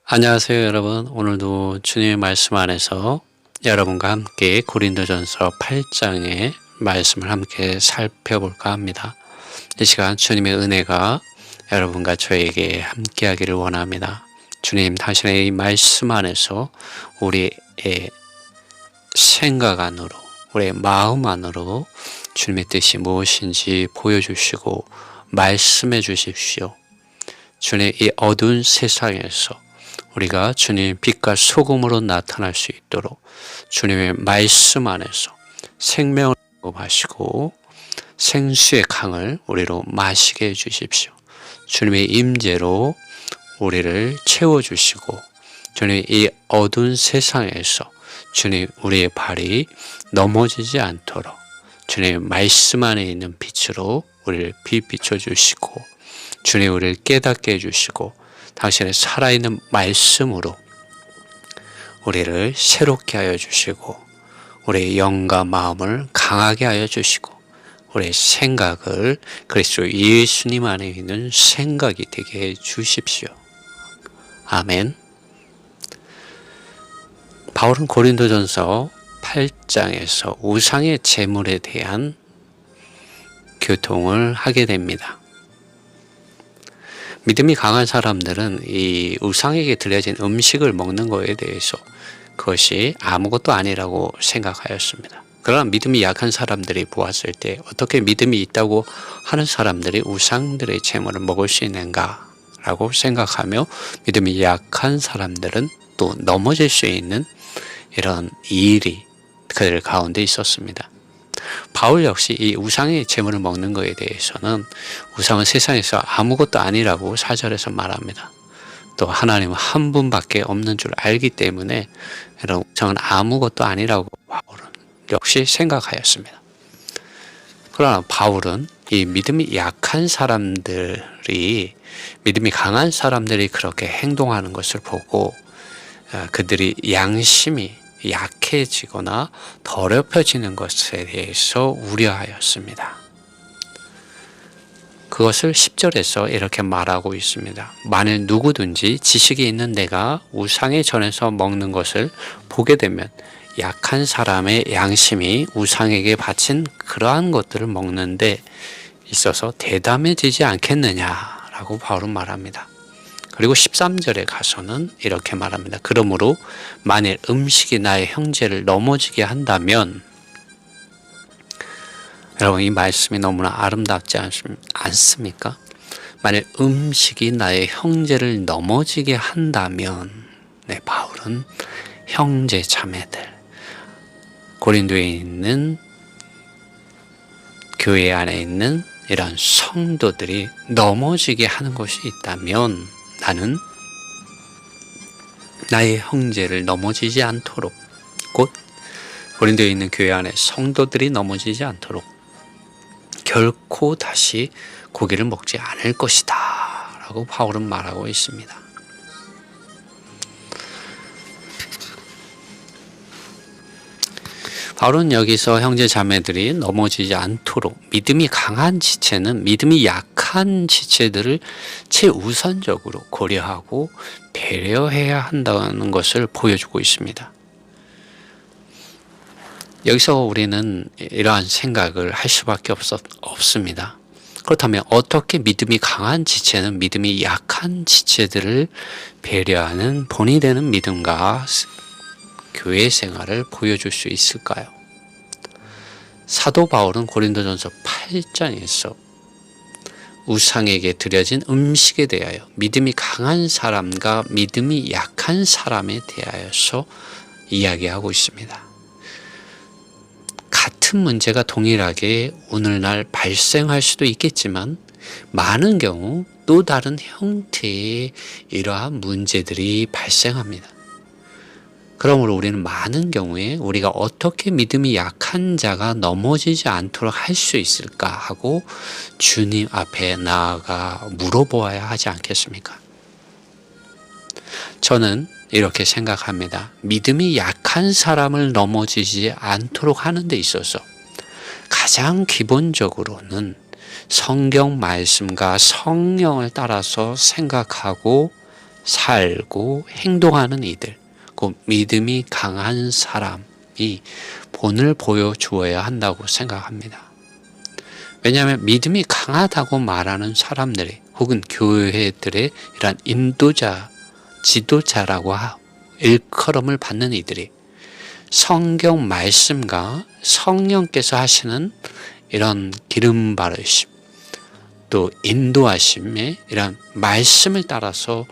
안녕하세요, 여러분. 오늘도 주님의 말씀 안에서 여러분과 함께 고린도전서 8장의 말씀을 함께 살펴볼까 합니다. 이 시간 주님의 은혜가 여러분과 저에게 함께하기를 원합니다. 주님 당신의 이 말씀 안에서 우리의 생각 안으로, 우리의 마음 안으로 주님의 뜻이 무엇인지 보여주시고 말씀해 주십시오. 주님의 이 어두운 세상에서 우리가 주님의 빛과 소금으로 나타날 수 있도록 주님의 말씀 안에서 생명을 공급하시고 생수의 강을 우리로 마시게 해주십시오. 주님의 임재로 우리를 채워주시고 주님의 이 어두운 세상에서 주님 우리의 발이 넘어지지 않도록 주님의 말씀 안에 있는 빛으로 우리를 비춰주시고 주님 우리를 깨닫게 해주시고 당신의 살아있는 말씀으로 우리를 새롭게 하여 주시고 우리의 영과 마음을 강하게 하여 주시고 우리의 생각을 그리스도 예수님 안에 있는 생각이 되게 해 주십시오. 아멘. 바울은 고린도전서 8장에서 우상의 제물에 대한 교통을 하게 됩니다. 믿음이 강한 사람들은 이 우상에게 드려진 음식을 먹는 것에 대해서 그것이 아무것도 아니라고 생각하였습니다. 그러나 믿음이 약한 사람들이 보았을 때 어떻게 믿음이 있다고 하는 사람들이 우상들의 제물을 먹을 수 있는가라고 생각하며 믿음이 약한 사람들은 또 넘어질 수 있는 이런 일이 그들 가운데 있었습니다. 바울 역시 이 우상의 제물을 먹는 것에 대해서는 우상은 세상에서 아무것도 아니라고 4절에서 말합니다. 또 하나님은 한 분밖에 없는 줄 알기 때문에 이런 우상은 아무것도 아니라고 바울은 역시 생각하였습니다. 그러나 바울은 이 믿음이 약한 사람들이 믿음이 강한 사람들이 그렇게 행동하는 것을 보고 그들이 양심이 약해지거나 더럽혀지는 것에 대해서 우려하였습니다. 그것을 10절에서 이렇게 말하고 있습니다. 만일 누구든지 지식이 있는 내가 우상에 전해서 먹는 것을 보게 되면 약한 사람의 양심이 우상에게 바친 그러한 것들을 먹는 데 있어서 대담해지지 않겠느냐라고 바울은 말합니다. 그리고 13절에 가서는 이렇게 말합니다. 그러므로 만일 음식이 나의 형제를 넘어지게 한다면, 여러분 이 말씀이 너무나 아름답지 않습니까? 만일 음식이 나의 형제를 넘어지게 한다면, 바울은 형제 자매들, 고린도에 있는 교회 안에 있는 이런 성도들이 넘어지게 하는 것이 있다면 나는 나의 형제를 넘어지지 않도록, 곧 고린도에 있는 교회 안에 성도들이 넘어지지 않도록 결코 다시 고기를 먹지 않을 것이다 라고 바울은 말하고 있습니다. 바울은 여기서 형제 자매들이 넘어지지 않도록 믿음이 강한 지체는 믿음이 약한 지체들을 최우선적으로 고려하고 배려해야 한다는 것을 보여주고 있습니다. 여기서 우리는 이러한 생각을 할 수밖에 없습니다. 그렇다면 어떻게 믿음이 강한 지체는 믿음이 약한 지체들을 배려하는 본이 되는 믿음과 교회 생활을 보여줄 수 있을까요? 사도 바울은 고린도전서 8장에서 우상에게 드려진 음식에 대하여 믿음이 강한 사람과 믿음이 약한 사람에 대하여서 이야기하고 있습니다. 같은 문제가 동일하게 오늘날 발생할 수도 있겠지만 많은 경우 또 다른 형태의 이러한 문제들이 발생합니다. 그러므로 우리는 많은 경우에 우리가 어떻게 믿음이 약한 자가 넘어지지 않도록 할 수 있을까 하고 주님 앞에 나아가 물어보아야 하지 않겠습니까? 저는 이렇게 생각합니다. 믿음이 약한 사람을 넘어지지 않도록 하는 데 있어서 가장 기본적으로는 성경 말씀과 성령을 따라서 생각하고 살고 행동하는 이들, 그 믿음이 강한 사람이 본을 보여주어야 한다고 생각합니다. 왜냐하면 믿음이 강하다고 말하는 사람들이 혹은 교회들의 이러한 인도자, 지도자라고 일컬음을 받는 이들이 성경 말씀과 성령께서 하시는 이런 기름 바르심, 또 인도하심의 이런 말씀을 따라서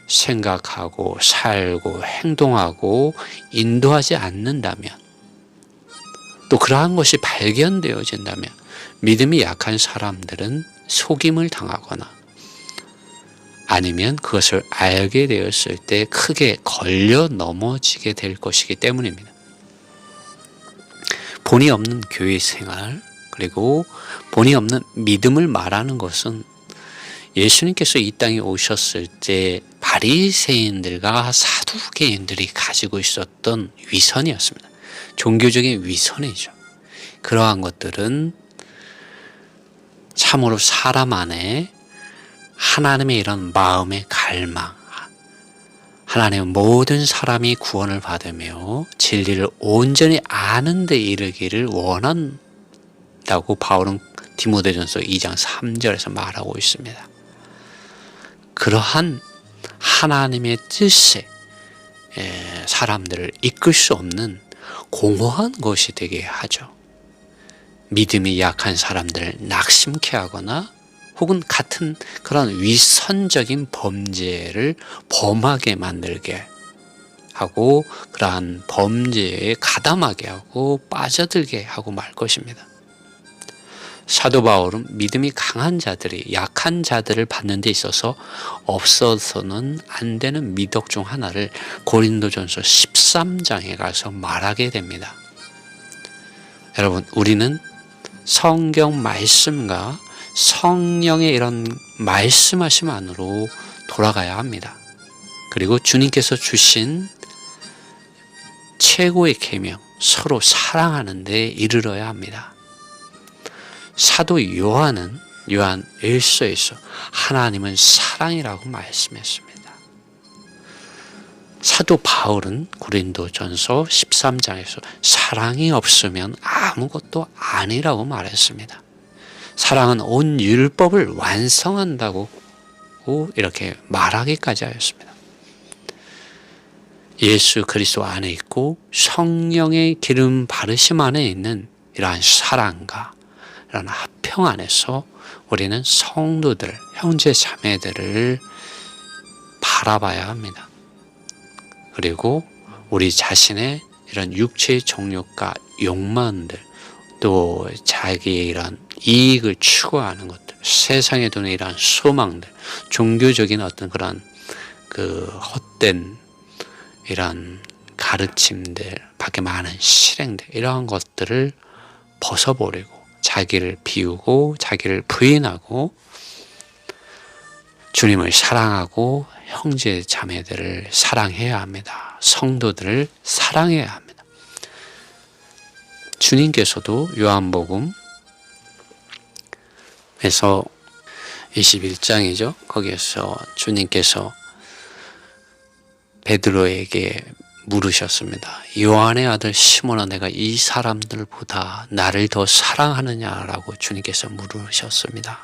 생각하고 살고 행동하고 인도하지 않는다면, 또 그러한 것이 발견되어진다면 믿음이 약한 사람들은 속임을 당하거나 아니면 그것을 알게 되었을 때 크게 걸려 넘어지게 될 것이기 때문입니다. 본이 없는 교회 생활, 그리고 본이 없는 믿음을 말하는 것은 예수님께서 이 땅에 오셨을 때 바리새인들과 사두개인들이 가지고 있었던 위선이었습니다. 종교적인 위선이죠. 그러한 것들은 참으로 사람 안에 하나님의 이런 마음의 갈망, 하나님은 모든 사람이 구원을 받으며 진리를 온전히 아는 데 이르기를 원한다고 바울은 디모데전서 2장 3절에서 말하고 있습니다. 그러한 하나님의 뜻에 사람들을 이끌 수 없는 공허한 것이 되게 하죠. 믿음이 약한 사람들을 낙심케 하거나 혹은 같은 그런 위선적인 범죄를 범하게 만들게 하고 그러한 범죄에 가담하게 하고 빠져들게 하고 말 것입니다. 사도 바울은 믿음이 강한 자들이 약한 자들을 받는 데 있어서 없어서는 안 되는 미덕 중 하나를 고린도전서 13장에 가서 말하게 됩니다. 여러분, 우리는 성경 말씀과 성령의 이런 말씀하심 안으로 돌아가야 합니다. 그리고 주님께서 주신 최고의 계명, 서로 사랑하는 데 이르러야 합니다. 사도 요한 1서에서 하나님은 사랑이라고 말씀했습니다. 사도 바울은 고린도전서 13장에서 사랑이 없으면 아무것도 아니라고 말했습니다. 사랑은 온 율법을 완성한다고 이렇게 말하기까지 하였습니다. 예수 그리스도 안에 있고 성령의 기름 바르심 안에 있는 이러한 사랑과 이런 합평 안에서 우리는 성도들, 형제 자매들을 바라봐야 합니다. 그리고 우리 자신의 이런 육체의 정욕과 욕망들, 또 자기의 이런 이익을 추구하는 것들, 세상에 두는 이러한 소망들, 종교적인 어떤 그런 헛된 이런 가르침들, 밖에 많은 실행들, 이러한 것들을 벗어버리고 자기를 비우고 자기를 부인하고 주님을 사랑하고 형제 자매들을 사랑해야 합니다. 성도들을 사랑해야 합니다. 주님께서도 요한복음에서 21장이죠. 거기에서 주님께서 베드로에게 물으셨습니다. 요한의 아들 시몬아, 내가 이 사람들보다 나를 더 사랑하느냐라고 주님께서 물으셨습니다.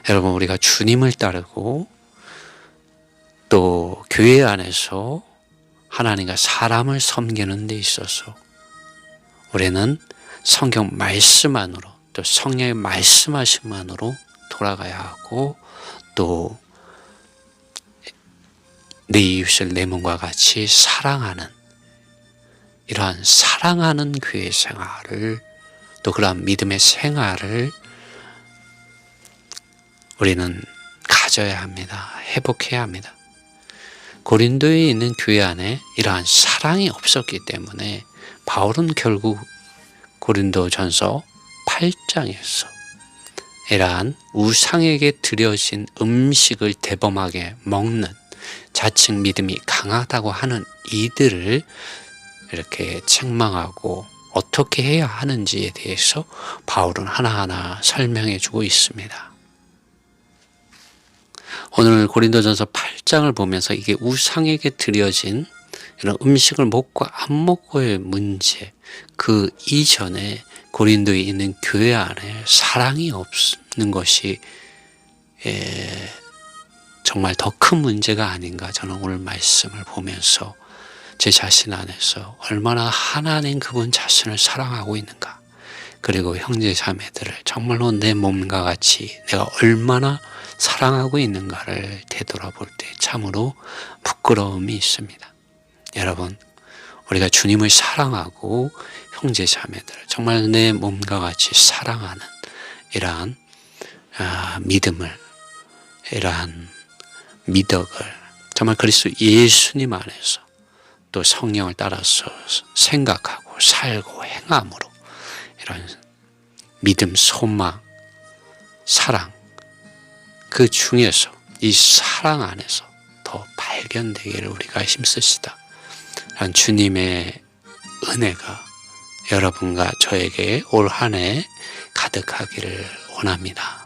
여러분, 우리가 주님을 따르고 또 교회 안에서 하나님과 사람을 섬기는 데 있어서 우리는 성경 말씀 안으로, 또 성령의 말씀하심 안으로 돌아가야 하고, 또 내 이웃을 내 몸과 같이 사랑하는 이러한 사랑하는 교회 생활을, 또 그러한 믿음의 생활을 우리는 가져야 합니다. 회복해야 합니다. 고린도에 있는 교회 안에 이러한 사랑이 없었기 때문에 바울은 결국 고린도전서 8장에서 이러한 우상에게 드려진 음식을 대범하게 먹는, 자칭 믿음이 강하다고 하는 이들을 이렇게 책망하고 어떻게 해야 하는지에 대해서 바울은 하나하나 설명해 주고 있습니다. 오늘 고린도전서 8장을 보면서 이게 우상에게 드려진 이런 음식을 먹고 안 먹고의 문제, 그 이전에 고린도에 있는 교회 안에 사랑이 없는 것이 정말 더 큰 문제가 아닌가, 저는 오늘 말씀을 보면서 제 자신 안에서 얼마나 하나님 그분 자신을 사랑하고 있는가, 그리고 형제 자매들을 정말로 내 몸과 같이 내가 얼마나 사랑하고 있는가를 되돌아볼 때 참으로 부끄러움이 있습니다. 여러분, 우리가 주님을 사랑하고 형제 자매들을 정말 내 몸과 같이 사랑하는 이러한 믿음을, 이러한 미덕을 정말 그리스도 예수님 안에서 또 성령을 따라서 생각하고 살고 행함으로 이런 믿음, 소망, 사랑, 그 중에서 이 사랑 안에서 더 발견되기를 우리가 힘쓰시다. 주님의 은혜가 여러분과 저에게 올 한 해 가득하기를 원합니다.